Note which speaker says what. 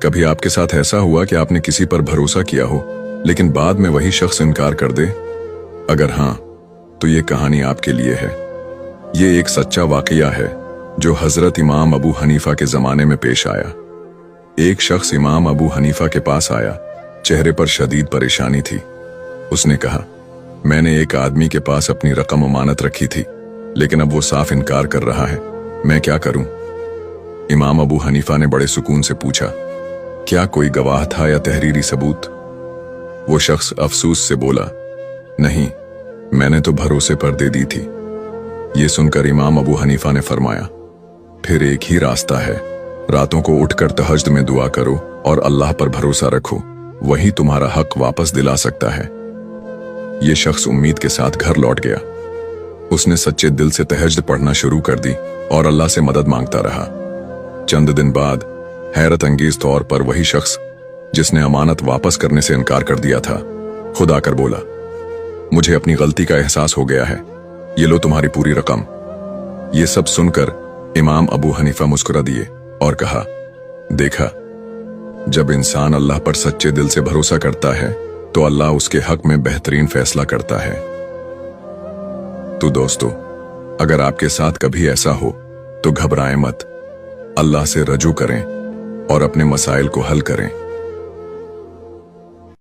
Speaker 1: कभी आपके साथ ऐसा हुआ कि आपने किसी पर भरोसा किया हो लेकिन बाद में वही शख्स इनकार कर दे? अगर हाँ, तो ये कहानी आपके लिए है। ये एक सच्चा वाकया है जो हजरत इमाम अबू हनीफा के जमाने में पेश आया। एक शख्स इमाम अबू हनीफा के पास आया, चेहरे पर शदीद परेशानी थी। उसने कहा, मैंने एक आदमी के पास अपनी रकम अमानत रखी थी लेकिन अब वो साफ इनकार कर रहा है, मैं क्या करूं? इमाम अबू हनीफा ने बड़े सुकून से पूछा, क्या कोई गवाह था या तहरीरी सबूत? वो शख्स अफसोस से बोला, नहीं, मैंने तो भरोसे पर दे दी थी। ये सुनकर इमाम अबू हनीफा ने फरमाया, फिर एक ही रास्ता है, रातों को उठकर तहज्जुद में दुआ करो और अल्लाह पर भरोसा रखो, वही तुम्हारा हक वापस दिला सकता है। ये शख्स उम्मीद के साथ घर लौट गया। उसने सच्चे दिल से तहज्जुद पढ़ना शुरू कर दी और अल्लाह से मदद मांगता रहा। चंद दिन बाद हैरत अंगेज तौर पर वही शख्स जिसने अमानत वापस करने से इनकार कर दिया था, खुद आकर बोला, मुझे अपनी गलती का एहसास हो गया है, ये लो तुम्हारी पूरी रकम। ये सब सुनकर इमाम अबू हनीफा मुस्कुरा दिए और कहा, देखा, जब इंसान अल्लाह पर सच्चे दिल से भरोसा करता है तो अल्लाह उसके हक में बेहतरीन फैसला करता है। तो दोस्तों, अगर आपके साथ कभी ऐसा हो तो घबराएं मत, अल्लाह से रजू करें और अपने मसाइल को हल करें।